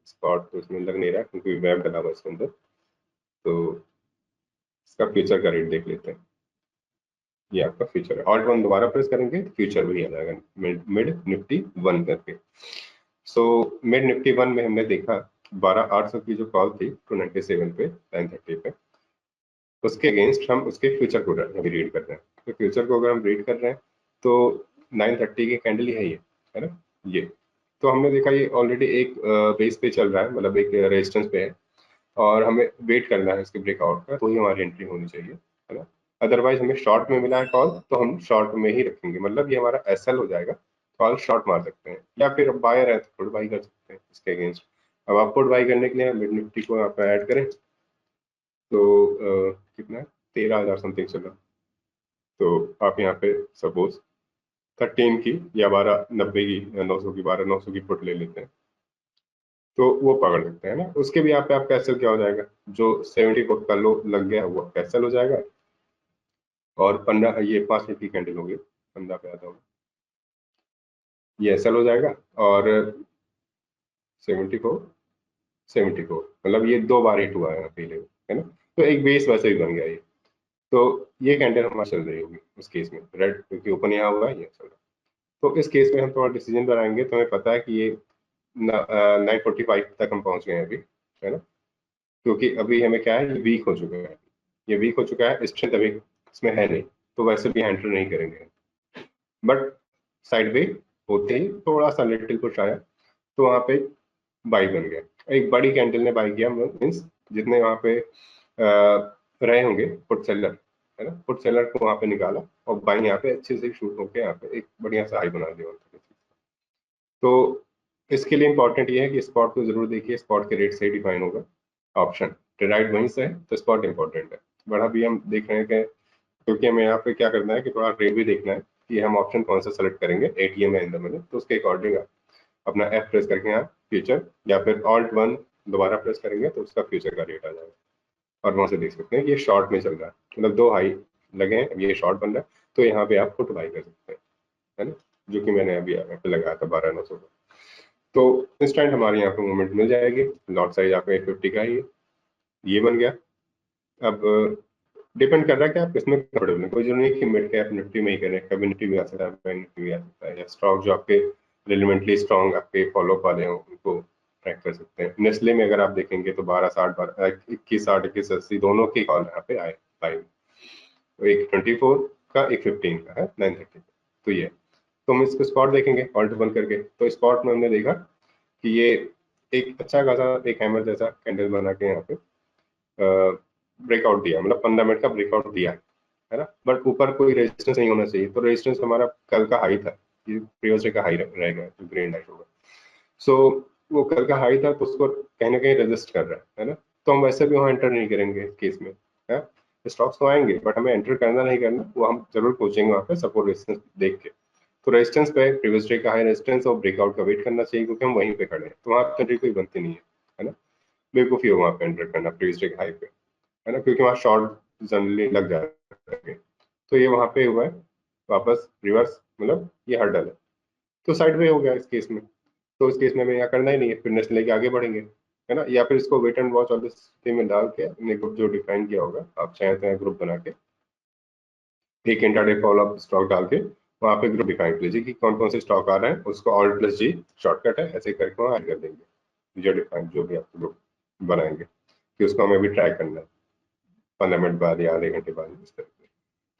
स्पॉट तो इसमें लग नहीं रहा क्योंकि वेब डला हुआ इसके अंदर, तो इसका फ्यूचर का रेट देख लेते हैं। ये आपका फ्यूचर है, ऑल्ट वन दोबारा प्रेस करेंगे तो फ्यूचर वही आ जाएगा, मिड निफ्टी वन करके। सो मिड निफ्टी वन में हमने देखा 12,800 की जो कॉल थी 297 पे 930 पे, उसके अगेंस्ट हम उसके फ्यूचर को अभी रीड कर रहे हैं। तो फ्यूचर को अगर हम रीड कर रहे हैं तो 930 की कैंडल ही है ये, है ना, ये। तो हमने देखा ये ऑलरेडी एक बेस पे चल रहा है, मतलब एक रेजिस्टेंस पे है, और हमें वेट करना है इसके ब्रेकआउट का, तो ही हमारी एंट्री होनी चाहिए, है ना। अदरवाइज हमें शॉर्ट में मिला है कॉल तो हम शॉर्ट में ही रखेंगे, मतलब ये हमारा एसएल हो जाएगा, कॉल शॉर्ट मार सकते हैं, या फिर बायर है तो पुट बाई कर सकते हैं इसके अगेंस्ट। अब आप पुट बाई करने के लिए मिड निफ्टी को आप ऐड करें तो कितना है, 13,000 समथिंग चला, तो आप यहाँ पे सपोज 13 की या 1290 की या 900 की, 12,900 की पुट ले लेते हैं, तो वो पकड़ सकते हैं ना। उसके भी यहाँ पे आप कैंसिल क्या हो जाएगा, जो 70 पुट का लो लग गया वो कैंसिल हो जाएगा, और 15 ये 5 मिनट की कैंडल होगी, 15 पे आता होगा, ये ऐसा हो जाएगा, और 74 मतलब ये 2 बार हिट हुआ है यहाँ पे लेवल, है ना। तो एक बेस वैसे ही बन गया ये, तो ये कैंडल हमारी चल रही होगी उस केस में, रेड क्योंकि ओपन यहाँ हुआ है, ये चल रहा है। तो इस केस में हम थोड़ा डिसीजन बनाएंगे तो हमें पता है कि ये 945 तक हम पहुंच गए हैं अभी, है ना। क्योंकि अभी हमें क्या है, ये वीक हो चुका है, ये वीक हो चुका है, स्ट्रेंथ अभी इसमें है नहीं, तो वैसे भी एंटर नहीं करेंगे, बट साइड वे होते ही थोड़ा सा लिटिल पुश आया तो वहां पे बाई बन गया, एक बड़ी कैंडल ने बाई किया, मीन्स जितने वहां पे रहे होंगे पुट सेलर, है ना, पुट सेलर को वहां पे निकाला और बाई यहाँ पे अच्छे से शूट होके यहाँ पे एक बढ़िया सा हाई बना दिया। तो इसके लिए इंपॉर्टेंट ये है कि स्पॉट को जरूर देखिए, स्पॉट के रेट से ही डिफाइन होगा ऑप्शन, राइट वहीं से है तो स्पॉट इंपॉर्टेंट है। बट अभी हम देख रहे हैं कि क्योंकि हमें यहाँ पे क्या करना है कि थोड़ा रेट भी देखना है कि हम ऑप्शन कौन सा सेलेक्ट करेंगे, एटीएम है इन द मनी, तो उसके अकॉर्डिंग अपना एफ प्रेस करके यहाँ फ्यूचर, या फिर ऑल्ट वन दोबारा प्रेस करेंगे तो उसका फ्यूचर का रेट आ जाएगा, और वहां से देख सकते हैं कि ये शॉर्ट में चल रहा है, मतलब 2 हाई लगे हैं, अब ये शॉर्ट बन रहा है, तो यहाँ पे आप पुट बाई कर सकते हैं, है ना, जो कि मैंने अभी यहाँ पे लगाया था 12,900 का। तो इंस्टेंट हमारे यहाँ पे मूवमेंट मिल जाएगी, लॉट साइज आपका 850 का ही है, ये बन गया। अब डिपेंड कर रहा है कि आप किसमें कंफर्टेबल हैं, कोई जरूरी नहीं कि मिड कैप निफ्टी में ही करें, कभी निफ्टी भी आ सकता है, बैंक निफ्टी भी आ सकता है, या स्टॉक जो आपके रिलेवेंटली स्ट्रॉन्ग आपके फॉलो वाले हों उनको ट्रैक कर सकते हैं। नेस्ले में अगर आप देखेंगे तो 1260, 2160, 2180 दोनों की कॉल यहाँ पे आए बाइंग, तो एक 24 का, एक 15 का है 930, तो ये, तो हम इसको स्पॉट देखेंगे ऑल्ट वन करके, तो स्पॉट में हमने देखा कि ये एक अच्छा खासा एक हैमर जैसा कैंडल बना के यहाँ पे ब्रेकआउट दिया, मतलब 15 मिनट का ब्रेकआउट दिया, है ना, बट ऊपर कोई रेजिस्टेंस नहीं होना चाहिए, तो रेजिस्टेंस हमारा कल का हाई था, ये प्रीवियस डे का हाई रहेगा जो ग्रीन लाइट होगा। सो वो कल का हाई था तो उसको कहीं ना कहीं रेजिस्ट कर रहा है ना, तो हम वैसे भी वहाँ एंटर नहीं करेंगे इस केस में, है। स्टॉक्स तो आएंगे बट हमें एंटर करना नहीं करना वो हम जरूर पूछेंगे वहाँ पे सपोर्ट रेजिस्टेंस देख के, तो रेजिस्टेंस पे प्रीवियस डे का हाई रेजिस्टेंस और ब्रेकआउट का वेट करना चाहिए, क्योंकि हम वहीं पे खड़े हैं, तो वहाँ पे एंट्री कोई बनती नहीं है ना। बेवकूफ़ी हो वहाँ पे एंटर करना प्रीवियस डे के हाई पे, है ना, क्योंकि वहाँ शॉर्ट जनरली लग जाता है। तो ये वहाँ पे हुआ है वापस रिवर्स, मतलब ये हर्डल है, तो साइड वे हो गया इस केस में। तो इस केस में हमें यहाँ करना ही नहीं है, फिर नेक्स्ट लेके आगे बढ़ेंगे, है ना, या फिर इसको वेट एंड वॉच वाली स्थिति में डाल के अपने ग्रुप जो डिफाइन किया होगा, आप चाहें तो ग्रुप बना के एक इंट्राडे फॉलोअप स्टॉक डाल के वहाँ पे ग्रुप डिफाइन कर लीजिए कि कौन कौन से स्टॉक आ रहे हैं, उसको ऑल्ट प्लस जी शॉर्टकट है, ऐसे करके वहाँ ऐड कर देंगे जो डिफाइन जो भी आप ग्रुप बनाएंगे कि उसको हमें भी ट्रैक करना है 15 मिनट बाद या आधे घंटे बाद, इस तरह से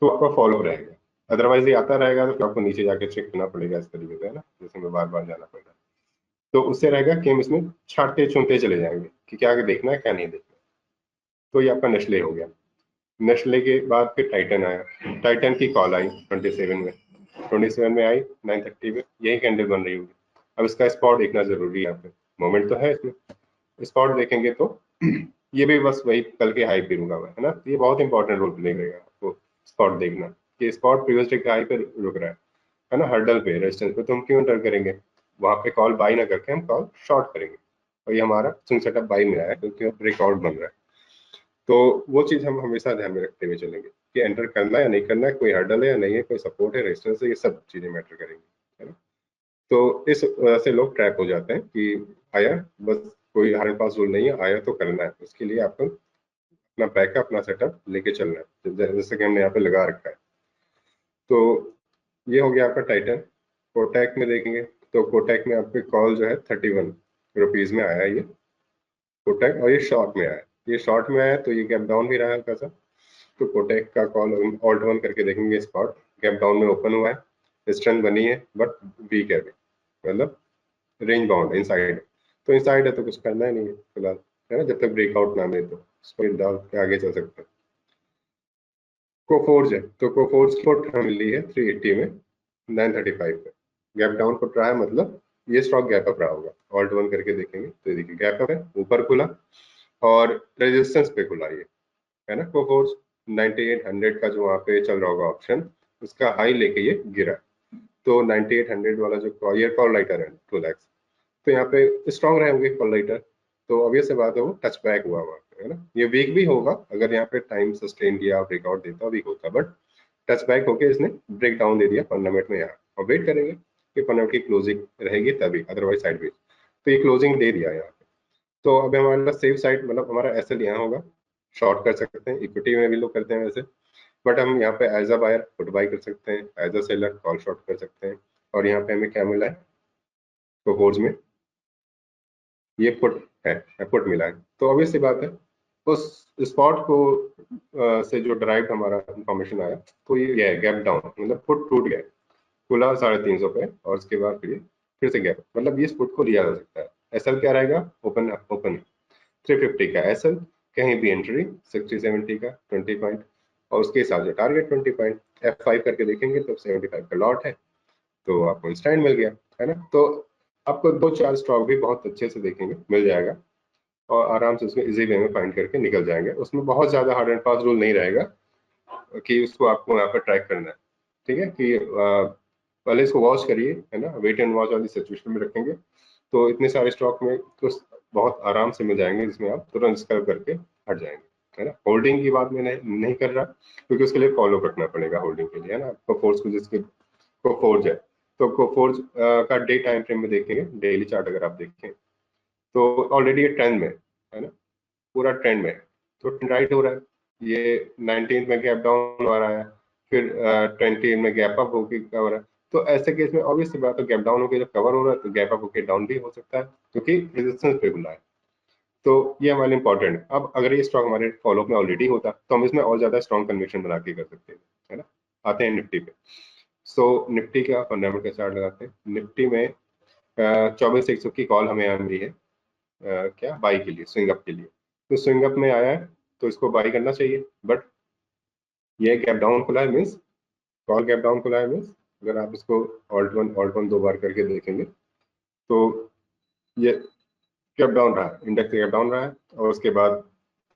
तो आपका फॉलो रहेगा। अदरवाइज ये आता रहेगा तो आपको नीचे जाके चेक करना पड़ेगा इस तरीके से, है ना, जैसे में बार बार जाना पड़ेगा। तो उससे रहेगा कि हम इसमें छांटते चुनते चले जाएंगे कि क्या आगे देखना है क्या नहीं देखना। तो ये आपका नेस्ले हो गया। नेस्ले के बाद फिर टाइटन आया, टाइटन की कॉल आई 27 में आई 9:30 में, यही कैंडल बन रही होगी। अब इसका स्पॉट देखना जरूरी है, यहाँ पे मोमेंट तो है इसमें, स्पॉट देखेंगे तो ये भी बस वही कल के हाई पे रुका हुआ है ना, ये बहुत इंपॉर्टेंट रोल प्ले करेगा आपको स्पॉट देखना कि स्पॉट प्रीवियस डे के हाई पे रुक रहा है ना, हर्डल पे रेजिस्टेंस पे, तो हम क्यों एंटर करेंगे वहां पे, कॉल बाई ना करके हम कॉल शॉर्ट करेंगे, और ये हमारा स्विंग सेटअप बाई में आया है क्योंकि ब्रेकआउट बन रहा है। तो वो चीज हम हमेशा ध्यान में रखते हुए चलेंगे कि एंटर करना है या नहीं करना है, कोई हर्डल है या नहीं है, कोई सपोर्ट है रेजिस्टेंस है, ये सब चीजें मैटर करेंगी, है ना। तो इस वजह से लोग ट्रैप हो जाते हैं कि आया बस, कोई हमारे पास रूल नहीं है, आया तो करना है, उसके लिए आपको अपना बैकअप अपना सेटअप लेके चलना है, जैसे कि हमने यहाँ पे लगा रखा है। तो ये हो गया आपका टाइटन। कोटैक में देखेंगे तो कोटैक में आपके कॉल जो है 31 रुपीज में आया ये कोटैक, और ये शॉर्ट में आया, ये शॉर्ट में आया तो ये गैप डाउन भी रहा है हल्का सा। तो कोटैक का कॉल ऑल्ट वन करके देखेंगे, स्पॉट गैप डाउन में ओपन हुआ है, स्ट्रेंथ बनी है बट वीक है, मतलब रेंज बाउंड इनसाइड, तो इनसाइड है तो कुछ करना ही नहीं है फिलहाल, है ना, जब तक ब्रेकआउट ना मिले तो उसको डाल के आगे चल सकते हैं। कोफोर्ज है तो कोफोर्ज की पुट हमें ली है 380 में 935 पे, गैप डाउन पुट रहा है, मतलब ये स्टॉक गैप अप रहा होगा, ऑल्ट वन करके देखेंगे तो देखिए गैप अप है, ऊपर खुला और रेजिस्टेंस पे खुला ये, है ना, कोफोर्ज 9800 का जो वहाँ पे चल रहा होगा ऑप्शन, उसका हाई लेके ये गिरा, तो 9800 वाला जो ये कॉल राइटर है 2 लाख, तो यहाँ पे स्ट्रॉन्ग रहे होंगे कॉल राइटर, तो ऑब्वियस से बात है वो टच बैक हुआ वहाँ पे, है ना, ये वीक भी होगा अगर यहाँ पे टाइम सस्टेन किया ब्रेकआउट देता वीक होता, बट टच बैक होके इसने ब्रेक डाउन दे दिया 15 मिनट में यहाँ, और वेट करेंगे कि 15 मिनट की क्लोजिंग रहेगी तभी, अदरवाइज साइडवेज, तो ये क्लोजिंग दे दिया यहाँ पे। तो अब हमारे पास सेफ साइड मतलब हमारा एसएल यहाँ होगा, शॉर्ट कर सकते हैं, इक्विटी में भी लोग करते हैं वैसे, बट हम यहाँ पे as a buyer put buy कर सकते हैं, as a seller call short कर सकते हैं। और यहाँ पे हमें क्या मिला है प्रोपोज में, ये पुट है, पुट मिला है, तो ऑब्वियस सी बात है उस स्पॉट को से जो ड्राइव हमारा इंफॉर्मेशन आया तो ये है गैप डाउन, मतलब पुट टूट गया, खुला 350 पे और उसके बाद फिर से गैप, मतलब इस पुट को लिया जा सकता है। एसएल क्या रहेगा, ओपन ओपन 350 का एसएल, कहीं भी एंट्री 60-70 का 20 पॉइंट, और उसके हिसाब से टारगेट 20 पॉइंट, F5 करके देखेंगे तो 75 का लॉट है, तो आपको स्टैंड मिल गया, है ना। तो आपको 2-4 स्टॉक भी बहुत अच्छे से देखेंगे मिल जाएगा, और आराम से उसमें इजी वे में फाइंड करके निकल जाएंगे, उसमें बहुत ज्यादा हार्ड एंड फास्ट रूल नहीं रहेगा कि उसको आपको यहाँ पर ट्रैक करना है, ठीक है, कि पहले इसको वॉच करिए, है ना, वेट एंड वॉच वाली सिचुएशन में रखेंगे तो इतने सारे स्टॉक में तो बहुत आराम से मिल जाएंगे जिसमें आप तुरंत स्क्रब करके हट जाएंगे, है ना। होल्डिंग की बात मैं नहीं कर रहा क्योंकि उसके लिए फॉलो रखना पड़ेगा होल्डिंग के लिए, है ना, आपको फोर्स को जिसके को फोर्ज है, तो को फोर्ज का डे टाइम फ्रेम में देखेंगे, डेली चार्ट अगर आप देखें तो ऑलरेडी ये ट्रेंड में है ना, पूरा ट्रेंड में, तो ट्रेंड राइट हो रहा है, ये 19 में गैप डाउन हो रहा है, फिर 20 में गैप अप होके कवर है, तो ऐसे केस में ऑब्वियस सी बात है गैप डाउन होकर जब कवर हो रहा है तो गैप अप होकर डाउन भी हो सकता है क्योंकि रेजिस्टेंस पे खुला है, तो ये हमारे इंपॉर्टेंट है। अब अगर ये स्टॉक हमारे फॉलोअप में ऑलरेडी होता तो हम इसमें और ज्यादा स्ट्रॉन्ग कन्विक्शन बना के कर सकते हैं, है ना। आते हैं निफ्टी पे, सो निफ्टी का फंडामेंटल का चार्ट लगाते हैं। निफ्टी में 24,100 की कॉल हमें यहाँ मिली है, क्या बाई के लिए, स्विंग अप के लिए, तो स्विंग अप में आया है तो इसको बाई करना चाहिए, बट ये गैप डाउन खुला है मीन्स, कॉल गैप डाउन खुला है मीन्स, अगर आप इसको ऑल्ट वन 2 बार करके देखेंगे तो ये गैप डाउन रहा है, इंडेक्स गैप डाउन रहा है, और उसके बाद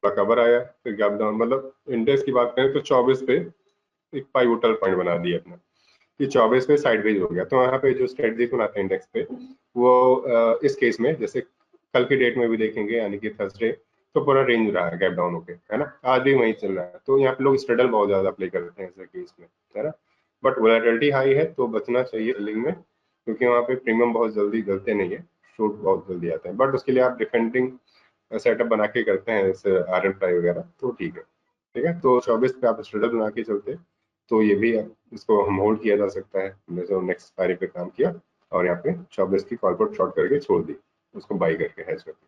कवर आया फिर गैप डाउन, मतलब इंडेक्स की बात करें तो 24 पे एक पाइवोटल पॉइंट बना दिया अपना, कि 24 पे साइडवेज हो गया, तो यहाँ पे जो स्ट्रेटजी बनाते हैं इंडेक्स पे वो इस केस में जैसे कल की डेट में भी देखेंगे यानी कि थर्सडे, तो पूरा रेंज रहा है गैप डाउन होके, है ना, आज भी वही चल रहा है। तो यहाँ पे लोग स्ट्रेडल बहुत ज्यादा अप्लाई करते हैं ऐसे केस में, है ना। बट वोलेटिलिटी हाई है तो बचना चाहिए सेलिंग में, क्योंकि वहाँ पे प्रीमियम बहुत जल्दी गलते नहीं है, शॉर्ट बहुत जल्दी आते हैं। बट उसके लिए आप डिफेंडिंग सेटअप बना के करते हैं जैसे आयरन फ्लाई वगैरह, तो ठीक है। ठीक है, तो 24 पे आप स्ट्रेडल बना के चलते, तो ये भी इसको हम होल्ड किया जा सकता है। हमने जो नेक्स्ट एक्सपायरी पे काम किया और यहाँ पे 24 की कॉर्पोरेट शॉर्ट करके छोड़ दी, उसको बाई करके हैच करके,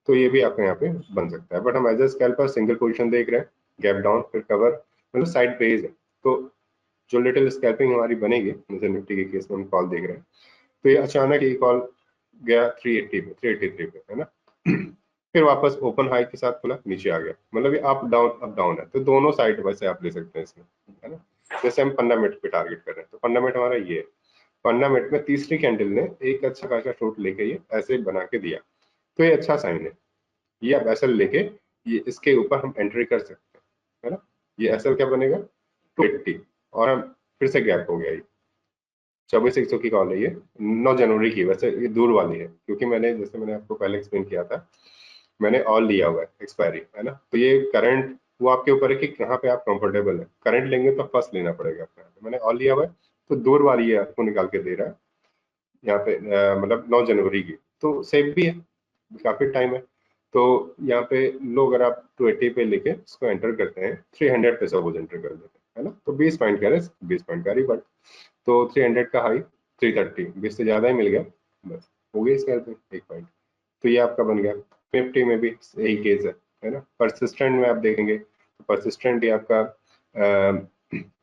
तो ये भी आपका यहाँ पे बन सकता है। बट हम as a scalper single position देख रहे हैं, गैप डाउन फिर कवर, मतलब साइड पेज है। तो जो लिटिल स्कैल्पिंग हमारी बनेगी, जैसे निफ्टी के केस में हम कॉल देख रहे हैं, तो ये अचानक ये कॉल गया 380 पे, 383 पे, है ना। फिर वापस ओपन हाई के साथ खुला, नीचे आ गया, मतलब ये अप डाउन है, तो दोनों साइड वैसे आप ले सकते हैं इसमें, है ना। जैसे हम फंडामेंट पे टारगेट कर रहे हैं, तो फंडामेंट हमारा ये है। फंडामेंट में तीसरी कैंडल ने एक अच्छा खासा शॉर्ट लेके ये ऐसे बना के दिया, तो ये अच्छा साइन है। ये आप एसएल लेके ये इसके ऊपर हम एंट्री कर सकते हैं, है ना। ये एसएल क्या बनेगा 280, और हम फिर से गैप हो गया ये 24,100 की कॉल है ये 9 जनवरी की, वैसे ये दूर वाली है, क्योंकि मैंने जैसे मैंने आपको पहले एक्सप्लेन किया था, मैंने ऑल लिया हुआ है एक्सपायरी, है ना। तो ये करंट वो आपके ऊपर है कि कहाँ पे आप कंफर्टेबल है, करंट लेंगे तो फर्स्ट लेना पड़ेगा आपका, मैंने ऑल लिया हुआ है, तो दूर वाली है आपको निकाल के दे रहा है यहाँ पे, मतलब 9 जनवरी की, तो सेफ भी है, काफी टाइम है। तो यहाँ पे लोग अगर आप 280 पे लेके इसको एंटर करते हैं, 300 पे सपोज एंटर कर देते हैं, है ना, तो 20 पॉइंट का रिस्क, 20 पॉइंट का रिवर्ट, तो 300 का हाई 330, 20 से ज्यादा ही मिल गया, बस हो गई स्कैल्प में 1 पॉइंट, तो ये आपका बन गया। निफ्टी में भी यही केस है ना। परसिस्टेंट में आप देखेंगे तो परसिस्टेंट ये आपका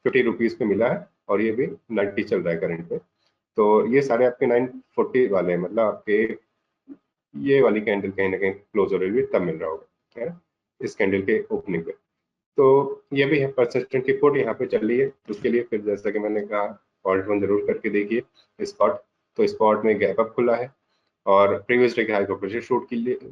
50 रुपीज पे मिला है, और ये भी 90 चल रहा है करंट पे, तो ये सारे आपके 940 वाले हैं, मतलब आपके ये वाली कैंडल कहीं ना कहीं क्लोज हो रही है तब मिल रहा होगा, है ना, इस कैंडल के ओपनिंग पे। तो ये भी है परसिस्टेंट की पुट यहाँ पे चल रही है, उसके लिए फिर जैसा कि मैंने कहा ऑल्ट वन जरूर करके देखिए स्पॉट, तो स्पॉट में गैप अप खुला है और प्रीवियस डे के हाई को फिर से शूट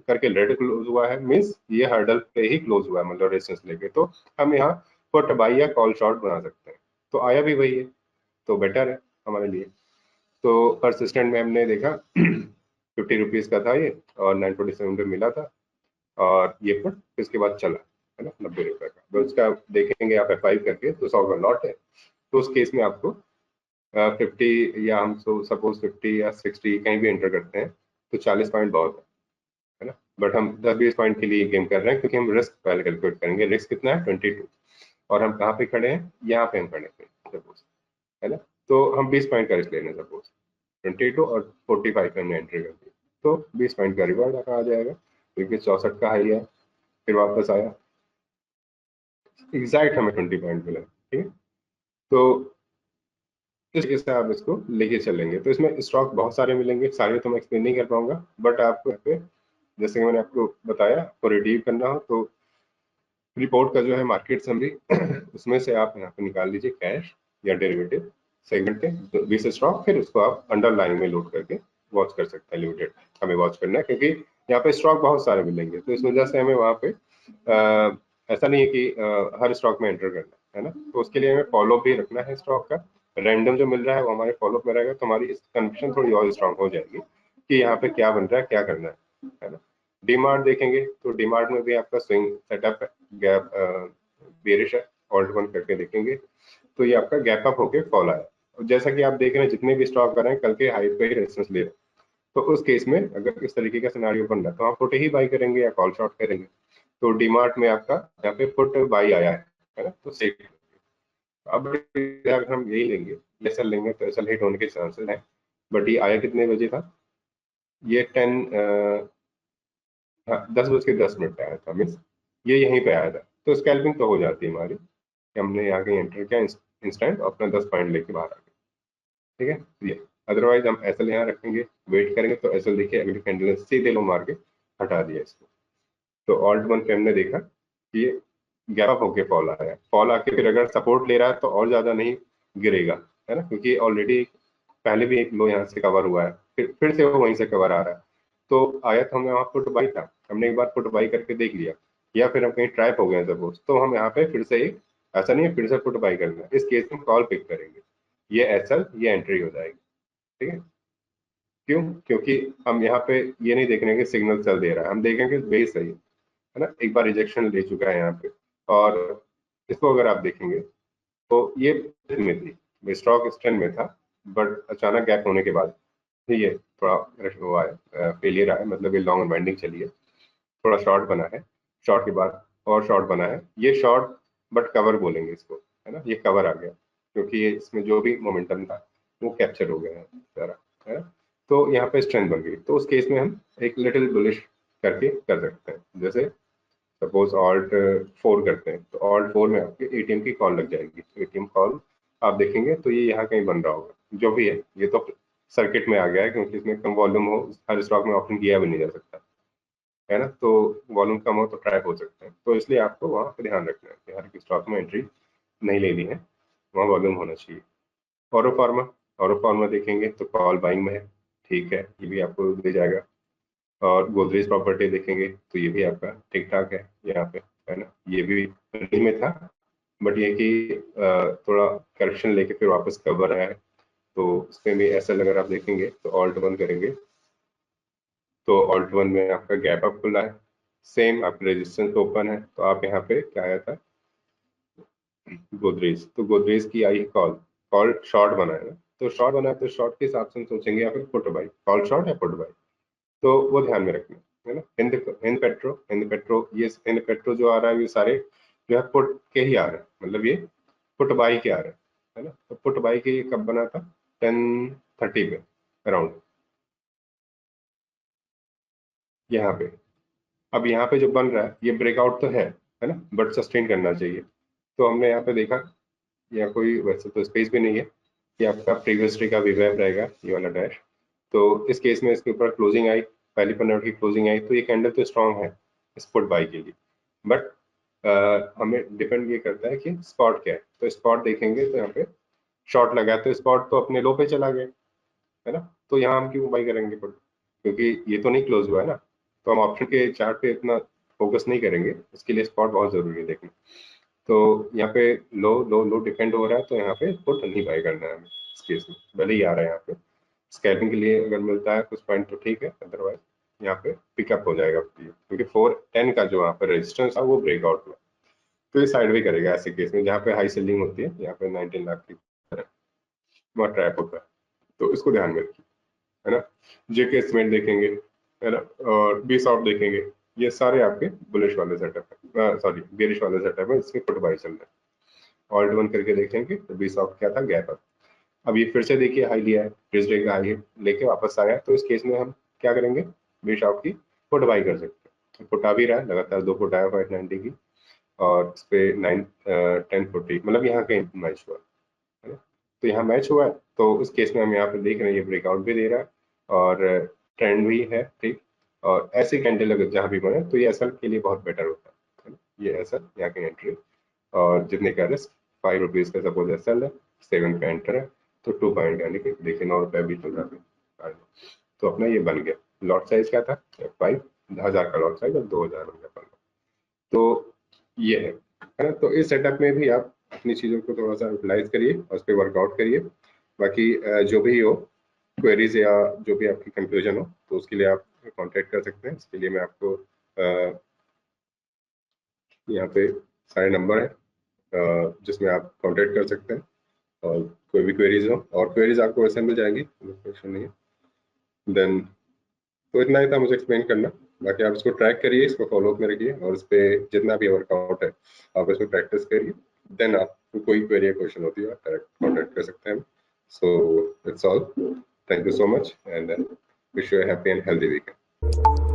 करके रेड क्लोज हुआ है, मींस ये हर्डल पे ही क्लोज हुआ है, मतलब रेजिस्टेंस लेके, तो हम यहाँ पुट बाई या कॉल शॉर्ट बना सकते हैं, तो आया भी वही है, तो बेटर है हमारे लिए। तो परसिस्टेंट में हमने देखा 50 रुपीज का था ये, और 947 पे मिला था, और ये पुट इसके बाद चला, है ना, 90 रुपए का। तो उसका देखेंगे आप F5 करके, तो 100 का लॉट है, तो उस केस में आपको 50 या हम सपोज 50 या 60 कहीं भी एंटर करते हैं, तो 40 पॉइंट बहुत है ना। बट हम 10-20 पॉइंट के लिए गेम कर रहे हैं, क्योंकि हम रिस्क पहले कैलकुलेट करेंगे, रिस्क कितना है 22, और हम कहाँ पे खड़े हैं, यहाँ पे हम खड़े हैं सपोज, है ना। तो हम 20 पॉइंट का रिस्क ले रहे हैं सपोज, 22 और 45 पे हमने एंट्री कर दी, तो 20 पॉइंट का रिवॉर्ड आ जाएगा, क्योंकि 64 का हाई है, फिर वापस आया, एग्जैक्ट हमें 20 पॉइंट मिला, ठीक है। तो इस तरीके से आप इसको लेके चलेंगे, तो इसमें स्टॉक बहुत सारे मिलेंगे, सारे तो मैं एक्सप्लेन नहीं कर पाऊंगा, बट आपको यहाँ पे जैसे कि मैंने आपको बताया, आपको रिडीम करना हो तो रिपोर्ट का जो है मार्केट समरी उसमें से आप यहाँ पे निकाल लीजिए कैश या डेरिवेटिव सेगमेंट के 20 स्टॉक, फिर उसको आप अंडरलाइन में लोड करके वॉच कर सकते हैं, लिमिटेड हमें वॉच करना है, क्योंकि यहाँ पे स्टॉक बहुत सारे मिलेंगे, तो इस वजह से हमें वहाँ पे ऐसा नहीं है कि हर स्टॉक में एंटर करना है ना, तो उसके लिए हमें फॉलो भी रखना है स्टॉक का, रैंडम जो मिल रहा है वो हमारे फॉलो में रहेगा, तो हमारी इस कन्विक्शन थोड़ी और स्ट्रांग हो जाएगी कि यहाँ पे क्या बन रहा है, क्या करना है ना। डीमार्ट देखेंगे तो डीमार्ट में भी आपका स्विंग सेटअप है, गैप बेरिश है, ऑल्ट वन करके देखेंगे तो ये आपका गैप अप होके फॉल आया, और जैसा कि आप देख रहे हैं जितने भी स्टॉक कर रहे हैं कल के हाई पे ही रेजिस्टेंस ले रहे हैं, तो उस केस में अगर इस तरीके का सिनारियो बन रहा है तो आप पुट ही बाई करेंगे या कॉल शॉर्ट करेंगे। तो डीमार्ट में आपका यहाँ पे पुट बाई आया है ना, तो सेफ। अब अगर हम यही लेंगे, एसएल लेंगे, तो एसएल हिट होने के चांसेस है, बट ये आया कितने बजे था, ये 10:10 पे आया था, मीन्स ये यहीं पे आया था, तो स्कैल्पिंग तो हो जाती है हमारी कि हमने यहाँ कहीं एंटर किया इंस्टेंट अपना 10 पॉइंट लेके बाहर आ गए, ठीक है ये। अदरवाइज हम एसएल यहाँ रखेंगे, वेट करेंगे, तो एसएल देखिए अगली कैंडल सीधे लो मार के हटा दिया इसको। तो ऑल्ट वन पे हमने देखा कि ये गैप अप होके फॉल आया है, फॉल आके फिर अगर सपोर्ट ले रहा है तो और ज्यादा नहीं गिरेगा, है ना, क्योंकि ऑलरेडी पहले भी एक लो यहाँ से कवर हुआ है, फिर से वो वहीं से कवर आ रहा है, तो आया तो हमें वहाँ पुट बाई था, हमने एक बार पुट बाई करके देख लिया, या फिर हम कहीं ट्रैप हो गए सपोज, तो हम यहाँ पे फिर से ही ऐसा नहीं है फिर से पुट बाई करना है, इस केस में कॉल पिक करेंगे, ये SL ये एंट्री हो जाएगी। ठीक है, क्यों? क्योंकि हम यहाँ पे ये नहीं देख रहे हैं कि सिग्नल चल दे रहा है, हम देखेंगे बेस सही है ना, एक बार रिजेक्शन ले चुका है यहाँ पे। और इसको अगर आप देखेंगे तो ये में थी, स्टॉक स्ट्रेंथ में था, बट अचानक गैप होने के बाद ये थोड़ा हुआ है, फेलियर आया, मतलब ये लॉन्ग अनवाइंडिंग चली है, थोड़ा शॉर्ट बना है, शॉर्ट के बाद और शॉर्ट बना है, ये शॉर्ट बट कवर बोलेंगे इसको, है ना, ये कवर आ गया क्योंकि ये इसमें जो भी मोमेंटम था वो कैप्चर हो गया है सारा, है ना। तो यहाँ पे स्ट्रेंथ बन गई, तो उस केस में हम एक लिटिल बुलिश करके कर सकते हैं। जैसे सपोज ऑल्ट 4 करते हैं, तो ऑल्ट 4 में आपके एटीएम की कॉल लग जाएगी, तो एटीएम कॉल आप देखेंगे तो ये यहाँ कहीं बन रहा होगा, जो भी है ये तो सर्किट में आ गया है, क्योंकि इसमें कम वॉल्यूम हो हर स्टॉक में ऑप्शन किया भी नहीं जा सकता, है ना, तो वॉल्यूम कम हो तो ट्रैप हो सकते हैं, तो इसलिए आपको वहाँ पे ध्यान रखना है कि हर एक स्टॉक में एंट्री नहीं लेनी है, वहाँ वॉल्यूम होना चाहिए। औरो फार्मा देखेंगे तो कॉल बाइंग में है, ठीक है, ये भी आपको दे जाएगा। और गोदरेज प्रॉपर्टी देखेंगे तो ये भी आपका ठीक ठाक है यहाँ पे, है ना, ये भी रेंज में था, बट ये कि थोड़ा करेक्शन लेके फिर वापस कवर आया है, तो इसमें भी ऐसा अगर आप देखेंगे तो ऑल्ट 1 करेंगे तो ऑल्ट 1 में आपका गैप अप खुला है, सेम आपका रेजिस्टेंस ओपन है, तो आप यहाँ पे क्या आया था गोदरेज, तो गोदरेज की आई कॉल, कॉल शॉर्ट बना है ना, तो शॉर्ट बना है तो शॉर्ट के हिसाब से हम सोचेंगे या फिर पुट बाई, कॉल शॉर्ट या पुट बाई, तो वो ध्यान में रखना है ना। हिंद पेट्रो ये हिंद पेट्रो जो आ रहा है ये सारे जो है पुट के ही आ रहे हैं, मतलब ये पुट बाई के आ रहे हैं, है ना, तो पुट बाई के ये कब बना था 10:30 पे अराउंड यहाँ पे। अब यहाँ पे जो बन रहा है ये ब्रेकआउट तो है ना, बट सस्टेन करना चाहिए, तो हमने यहाँ पे देखा या कोई वैसे तो स्पेस भी नहीं है कि आपका प्रीवियस डे का वीवैप रहेगा ये वाला डैश, तो इस केस में इसके ऊपर क्लोजिंग आई, पहली 15 की क्लोजिंग आई, तो ये कैंडल तो स्ट्रांग है स्पॉट बाई के लिए, बट हमें डिपेंड ये करता है कि स्पॉट क्या है, तो स्पॉट देखेंगे तो यहाँ पे शॉर्ट लगा है, तो स्पॉट तो अपने लो पे चला गया, है ना, तो यहाँ हम क्यों बाई करेंगे पुट, क्योंकि ये तो नहीं क्लोज हुआ है ना, तो हम ऑप्शन के चार्ट पे इतना फोकस नहीं करेंगे, इसके लिए स्पॉट बहुत जरूरी है देखना। तो यहाँ पे लो लो लो डिपेंड हो रहा है, तो यहाँ पे पुट नहीं बाय करना है हमें इस केस में, भले ही आ रहा है यहाँ पे स्कैल्पिंग के लिए अगर मिलता है कुछ पॉइंट तो ठीक है, अदरवाइज यहाँ पे पिकअप हो जाएगा, क्योंकि 410 का जो यहाँ पे रेजिस्टेंस था वो ब्रेकआउट में, तो ये साइड वे करेगा ऐसे केस में जहाँ पे हाई सेलिंग होती है, यहाँ पे 19 लाख की वहाँ ट्रैप होता है, तो इसको ध्यान में रखिए, है ना। जेके सीमेंट देखेंगे, है ना, और बी सॉफ्ट देखेंगे, ये सारे आपके बुलिश वाले सेटअप है, सॉरी बेरिश वाले सेटअप है, इसके पुट बाई चल रहा है। ऑल्ट 1 करके देखेंगे तो बी सॉफ्ट क्या था, गैप अप, अब ये फिर से देखिए हाई लिया है, ट्यूजडे का हाई लेके वापस आया, तो इस केस में हम क्या करेंगे, बी शॉप की पुट बाई कर सकते हैं, पुट आ भी रहा है लगातार 2 पुट आया 590 की, और इस पे 1040 मतलब यहाँ कहीं मैच हुआ है ना, तो यहाँ मैच हुआ है, तो इस केस में हम यहाँ पे देख रहे हैं ये ब्रेकआउट भी दे रहा है और ट्रेंड भी है ठीक, और ऐसे कैंडल अगर जहाँ भी बने तो ये एसएल के लिए बहुत बेटर होता है ना? ये एसएल यहाँ की एंट्री, और जितने का रिस्क 5 रुपीज का सपोज एसएल है, 7 का एंटर है, तो 2 पॉइंट यानी कि देखिए 9 रुपये भी चल रहा है, तो अपना ये बन गया। लॉट साइज क्या था 5,000 का लॉट साइज और 2,000 बन गया, तो ये है ना, तो इस सेटअप में भी आप अपनी चीज़ों को थोड़ा सा यूटिलाइज करिए और उस पर वर्कआउट करिए, बाकी जो भी हो क्वेरीज या जो भी आपकी कंफ्यूजन हो तो उसके लिए आप कांटेक्ट कर सकते हैं, इसके लिए मैं आपको यहाँ पे सारे नंबर है जिसमें आप कांटेक्ट कर सकते हैं, और कोई भी क्वेरीज हो, और क्वेरीज आपको वैसे मिल जाएंगी, क्वेश्चन नहीं है। देन तो इतना ही था मुझे एक्सप्लेन करना, बाकी आप इसको ट्रैक करिए, इसको फॉलो अप में रखिए, और इस पर जितना भी वर्कआउट है आप इसको प्रैक्टिस करिए, देन आपको कोई क्वेरी या क्वेश्चन होती है आप कॉन्टेक्ट कर सकते हैं। So it's all, thank you so much and wish you a happy and healthy weekend.